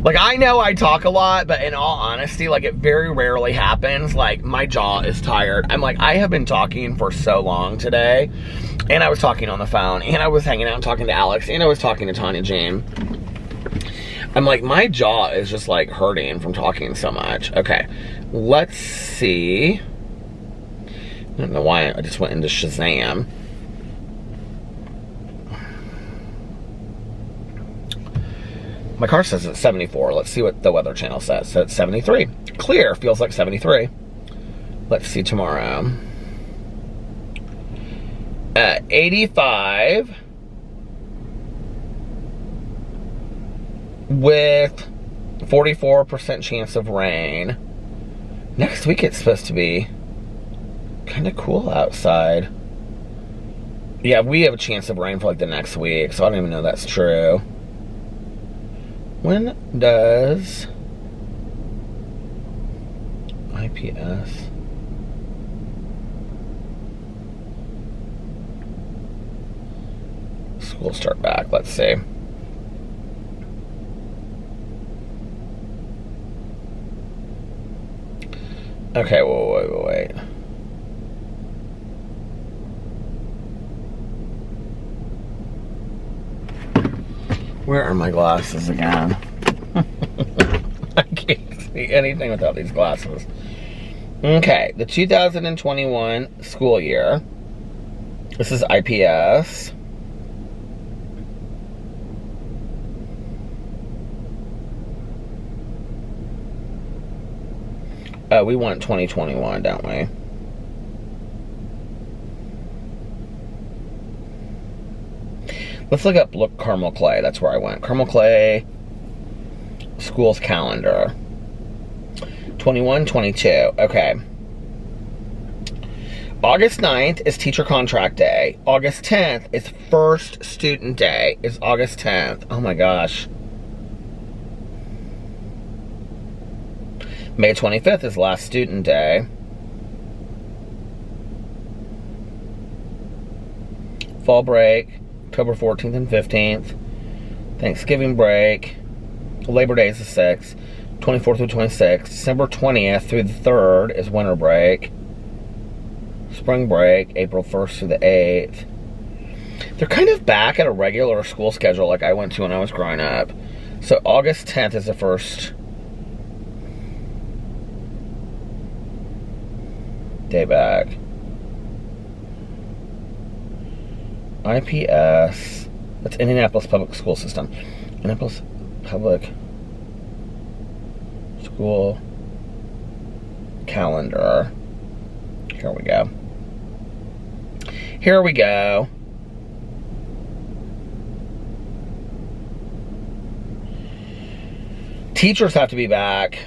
Like, I know I talk a lot, but in all honesty, like, it very rarely happens. Like, my jaw is tired. I'm like, I have been talking for so long today, and I was talking on the phone, and I was hanging out and talking to Alex, and I was talking to Tanya Jane. I'm like, my jaw is just like hurting from talking so much. Okay, let's see. I don't know why I just went into Shazam. My car says it's 74. Let's see what the Weather Channel says. So it's 73. Clear, feels like 73. Let's see tomorrow. 85. With 44% chance of rain. Next week it's supposed to be kind of cool outside. Yeah, we have a chance of rain for like the next week, so I don't even know that's true. When does IPS school start back? Let's see. Okay, wait. Where are my glasses again? I can't see anything without these glasses. Okay, the 2021 school year. This is IPS. We want 2021, don't we? Let's look up Carmel Clay. That's where I went. Carmel Clay school's calendar. 21, 22. Okay. August 9th is teacher contract day. August 10th is first student day. Is August 10th. Oh my gosh. May 25th is last student day. Fall break, October 14th and 15th. Thanksgiving break. Labor Day is the 6th. 24th through 26th. December 20th through the 3rd is winter break. Spring break, April 1st through the 8th. They're kind of back at a regular school schedule like I went to when I was growing up. So August 10th is the first day back. IPS. That's Indianapolis Public School System. Indianapolis Public school calendar. Here we go. Here we go. Teachers have to be back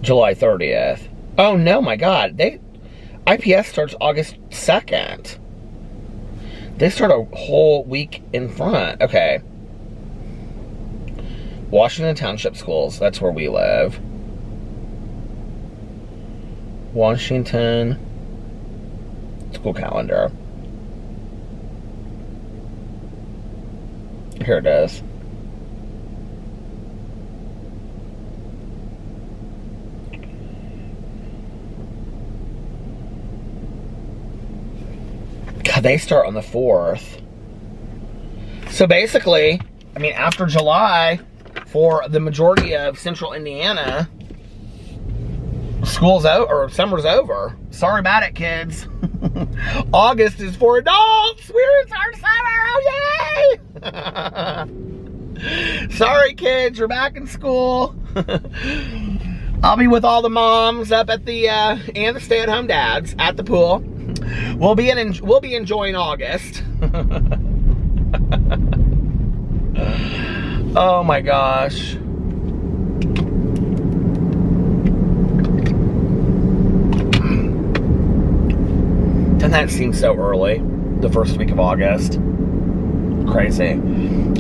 July 30th. Oh no, my God. IPS starts August 2nd. They start a whole week in front. Okay. Washington Township Schools. That's where we live. Washington school calendar. Here it is. God, they start on the 4th. So basically, I mean, after July, for the majority of central Indiana, school's out, or summer's over. Sorry about it, kids. August is for adults. We're in our summer. Oh, yay! Sorry, kids. You're back in school. I'll be with all the moms up at the and the stay-at-home dads at the pool. We'll be enjoying August. Oh my gosh. Doesn't that seem so early? The first week of August. Crazy.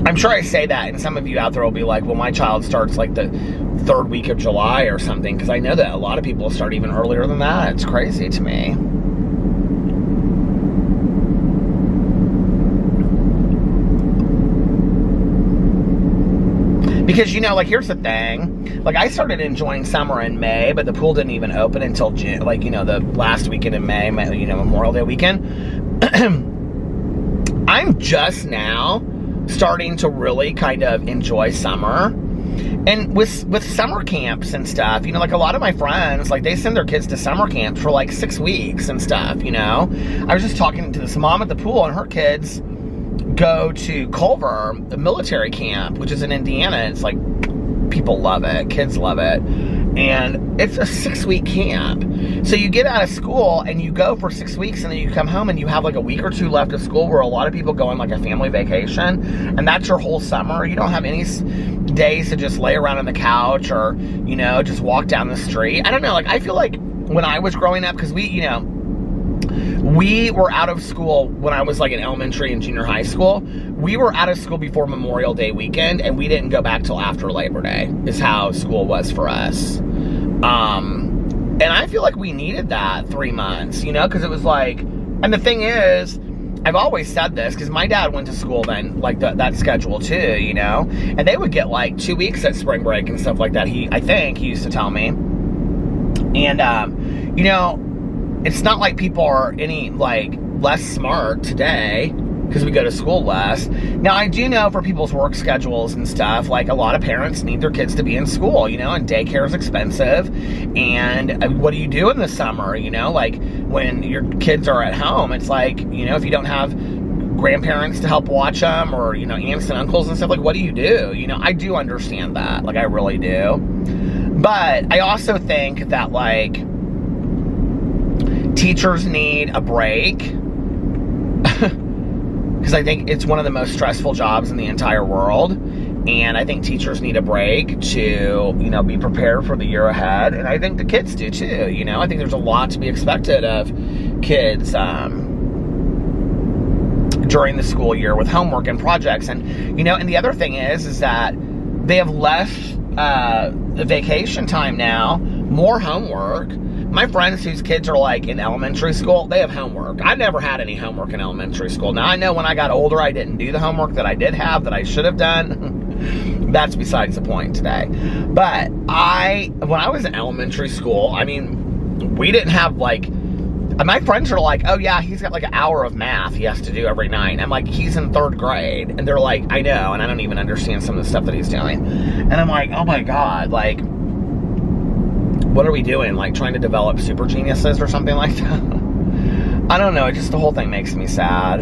I'm sure I say that, and some of you out there will be like, well, my child starts like the 3rd week of July or something, because I know that a lot of people start even earlier than that. It's crazy to me. Because, you know, like, here's the thing. Like, I started enjoying summer in May, but the pool didn't even open until June, like, you know, the last weekend in May, you know, Memorial Day weekend. I'm just now starting to really kind of enjoy summer. And with summer camps and stuff, you know, like, a lot of my friends, like, they send their kids to summer camps for, like, 6 weeks and stuff, you know. I was just talking to this mom at the pool, and her kids go to Culver, the military camp, which is in Indiana. It's like, people love it, kids love it, and it's a 6-week camp. So you get out of school and you go for 6 weeks, and then you come home and you have like a week or two left of school, where a lot of people go on like a family vacation, and that's your whole summer. You don't have any days to just lay around on the couch, or, you know, just walk down the street. I don't know, like, I feel like when I was growing up, because we were out of school when I was like in elementary and junior high school. We were out of school before Memorial Day weekend, and we didn't go back till after Labor Day, is how school was for us. And I feel like we needed that 3 months, you know, because it was like, and the thing is, I've always said this, because my dad went to school then, like that schedule too, you know, and they would get like 2 weeks at spring break and stuff like that. I think he used to tell me. And, you know, it's not like people are any, like, less smart today because we go to school less. Now, I do know for people's work schedules and stuff, like, a lot of parents need their kids to be in school, you know, and daycare is expensive. And what do you do in the summer, you know? Like, when your kids are at home, it's like, you know, if you don't have grandparents to help watch them, or, you know, aunts and uncles and stuff, like, what do? You know, I do understand that. Like, I really do. But I also think that, like, teachers need a break, because I think it's one of the most stressful jobs in the entire world, and I think teachers need a break to, you know, be prepared for the year ahead, and I think the kids do too, you know. I think there's a lot to be expected of kids during the school year with homework and projects, and, you know, and the other thing is that they have less vacation time now, more homework. My friends whose kids are like in elementary school, they have homework. I never had any homework in elementary school. Now, I know when I got older, I didn't do the homework that I did have, that I should have done. That's besides the point today. But when I was in elementary school, I mean, we didn't have like, my friends are like, oh yeah, he's got like an hour of math he has to do every night. I'm like, he's in 3rd grade. And they're like, I know, and I don't even understand some of the stuff that he's doing. And I'm like, oh my God, like, what are we doing? Like, trying to develop super geniuses or something like that? I don't know. Just the whole thing makes me sad.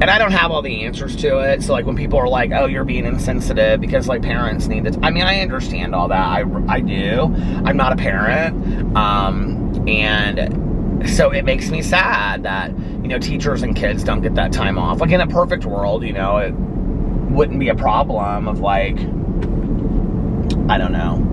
And I don't have all the answers to it. So like when people are like, oh, you're being insensitive because like parents need it. I mean, I understand all that. I do. I'm not a parent. And so it makes me sad that, you know, teachers and kids don't get that time off. Like in a perfect world, you know, it wouldn't be a problem of like, I don't know.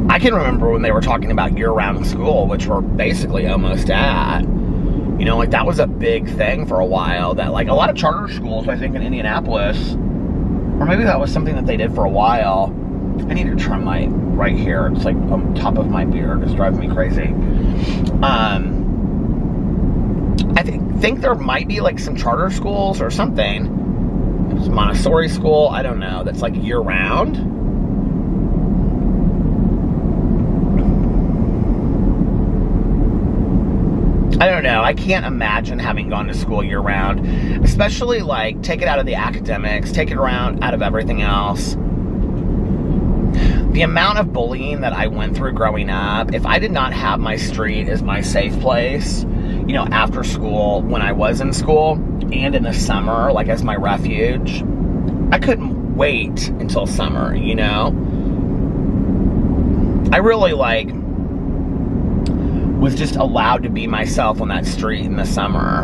I can remember when they were talking about year-round school, which we're basically almost at. You know, like that was a big thing for a while, that like a lot of charter schools, I think in Indianapolis, or maybe that was something that they did for a while. I need to trim my right here. It's like on top of my beard. It's driving me crazy. I think there might be like some charter schools or something. It's Montessori school, I don't know, that's like year-round. I don't know. I can't imagine having gone to school year-round, especially like take it out of the academics, take it out of everything else. The amount of bullying that I went through growing up, if I did not have my street as my safe place, you know, after school, when I was in school, and in the summer, like as my refuge, I couldn't wait until summer, you know? I really like was just allowed to be myself on that street in the summer.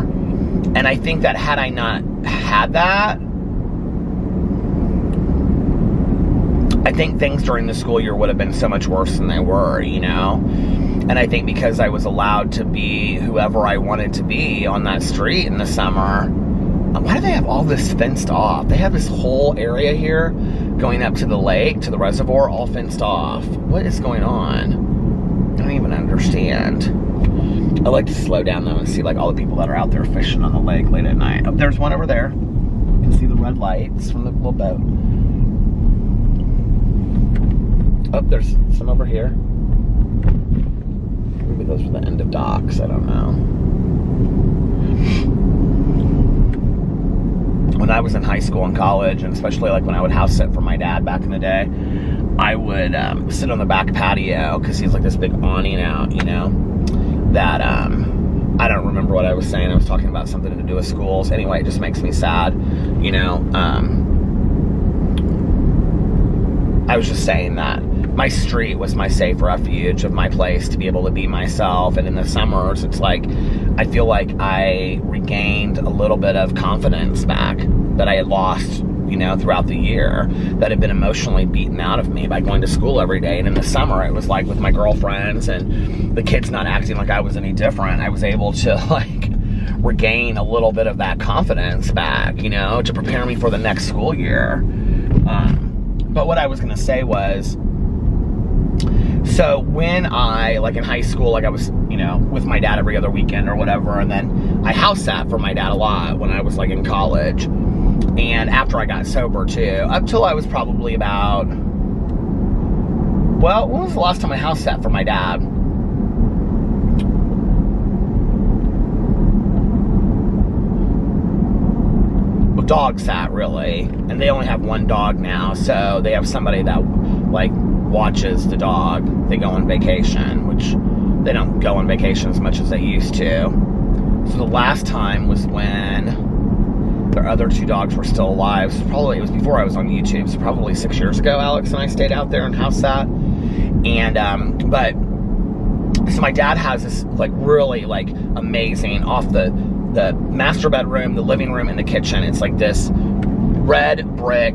And I think that had I not had that, I think things during the school year would have been so much worse than they were, you know? And I think because I was allowed to be whoever I wanted to be on that street in the summer, why do they have all this fenced off? They have this whole area here going up to the lake, to the reservoir, all fenced off. What is going on? I don't even understand. I like to slow down though and see like all the people that are out there fishing on the lake late at night. Oh, there's one over there. You can see the red lights from the little boat. Oh, there's some over here. Maybe those are the end of docks. I don't know. When I was in high school and college, and especially like when I would house sit for my dad back in the day, I would sit on the back patio because he's like this big awning out, you know, that I don't remember what I was saying. I was talking about something to do with schools. Anyway, it just makes me sad, you know. I was just saying that my street was my safe refuge of my place to be able to be myself. And in the summers, it's like, I feel like I regained a little bit of confidence back that I had lost, you know, throughout the year, that had been emotionally beaten out of me by going to school every day. And in the summer, it was like with my girlfriends and the kids not acting like I was any different, I was able to like regain a little bit of that confidence back, you know, to prepare me for the next school year. But what I was going to say was, so when I, like in high school, like I was, you know, with my dad every other weekend or whatever, and then I house sat for my dad a lot when I was like in college. And after I got sober too, up till I was probably about, well, when was the last time I house sat for my dad? Well, dog sat really, and they only have one dog now, so they have somebody that like watches the dog. They go on vacation, which they don't go on vacation as much as they used to. So the last time was when their other two dogs were still alive. So probably, it was before I was on YouTube, so probably 6 years ago, Alex and I stayed out there and house sat. And, but, so my dad has this, like, really, like, amazing, off the master bedroom, the living room, and the kitchen. It's like this red brick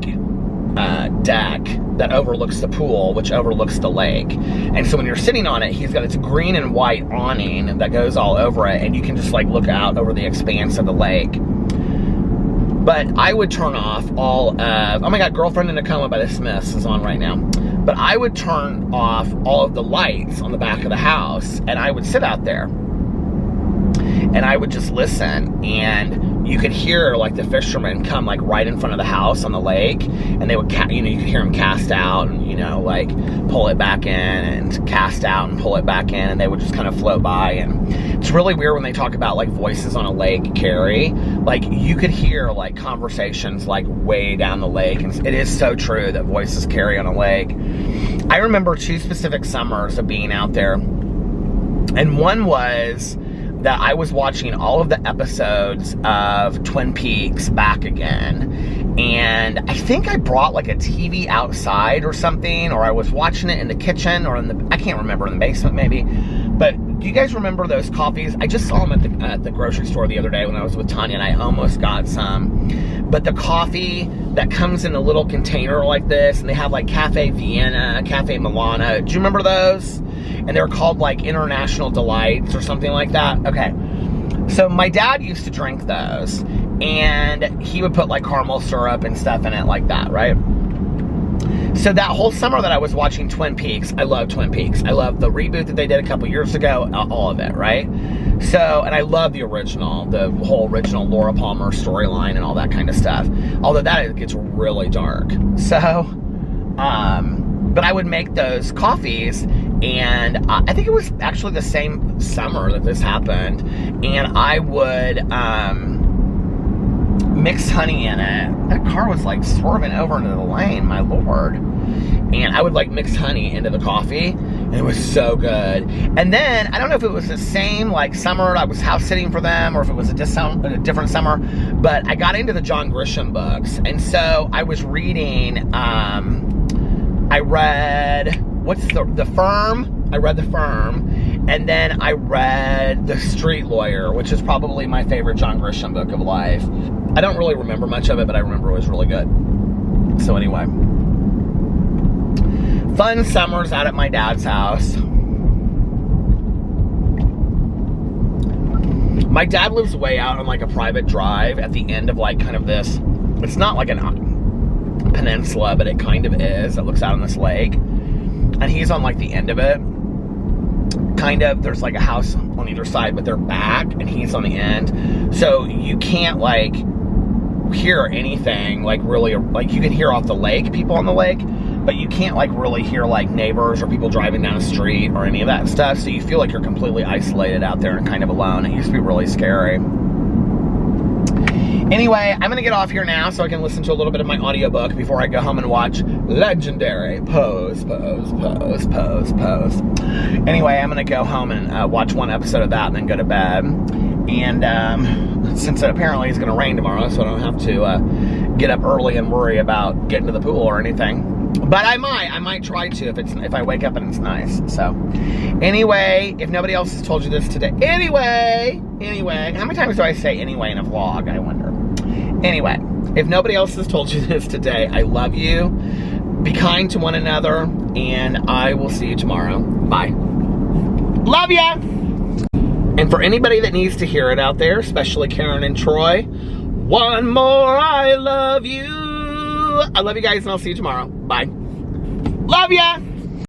deck that overlooks the pool, which overlooks the lake. And so when you're sitting on it, he's got this green and white awning that goes all over it, and you can just like look out over the expanse of the lake. But I would turn off all of, oh my God, Girlfriend in a Coma by the Smiths is on right now. But I would turn off all of the lights on the back of the house, and I would sit out there. And I would just listen, and you could hear like the fishermen come like right in front of the house on the lake, and they would, you know, you could hear them cast out and, you know, like pull it back in and cast out and pull it back in, and they would just kind of float by. And it's really weird when they talk about like voices on a lake carry, like you could hear like conversations like way down the lake. And it is so true that voices carry on a lake. I remember 2 specific summers of being out there, and one was that I was watching all of the episodes of Twin Peaks back again. And I think I brought like a TV outside or something, or I was watching it in the kitchen or in the, I can't remember, in the basement maybe. But do you guys remember those coffees? I just saw them at the grocery store the other day when I was with Tanya, and I almost got some. But the coffee that comes in a little container like this, and they have like Cafe Vienna, Cafe Milano. Do you remember those? And they're called like International Delights or something like that. Okay. So my dad used to drink those, and he would put like caramel syrup and stuff in it like that, right? So that whole summer that I was watching Twin Peaks, I love Twin Peaks. I love the reboot that they did a couple years ago, all of it, right? So, and I love the original, the whole original Laura Palmer storyline and all that kind of stuff. Although that gets really dark. So, but I would make those coffees, and I think it was actually the same summer that this happened, and I would mix honey in it. That car was like swerving over into the lane, my lord. And I would like mix honey into the coffee, and it was so good. And then, I don't know if it was the same like summer I was house sitting for them, or if it was a different summer, but I got into the John Grisham books, and so I was reading, I read, The Firm? I read The Firm, and then I read The Street Lawyer, which is probably my favorite John Grisham book of life. I don't really remember much of it, but I remember it was really good. So anyway, fun summers out at my dad's house. My dad lives way out on like a private drive at the end of like kind of this, it's not like a peninsula, but it kind of is. It looks out on this lake, and he's on like the end of it. Kind of, there's like a house on either side, but they're back, and he's on the end. So you can't like hear anything like really, like you can hear off the lake, people on the lake, but you can't like really hear like neighbors or people driving down the street or any of that stuff. So you feel like you're completely isolated out there and kind of alone. It used to be really scary. Anyway, I'm gonna get off here now so I can listen to a little bit of my audiobook before I go home and watch Legendary. Pose. Anyway, I'm gonna go home and watch one episode of that and then go to bed. And since it apparently is gonna rain tomorrow, so I don't have to get up early and worry about getting to the pool or anything. But I might try to if I wake up and it's nice. So anyway, if nobody else has told you this today, anyway, how many times do I say anyway in a vlog, I wonder? Anyway, if nobody else has told you this today, I love you. Be kind to one another, and I will see you tomorrow. Bye. Love ya! And for anybody that needs to hear it out there, especially Karen and Troy, one more I love you. I love you guys, and I'll see you tomorrow. Bye. Love ya!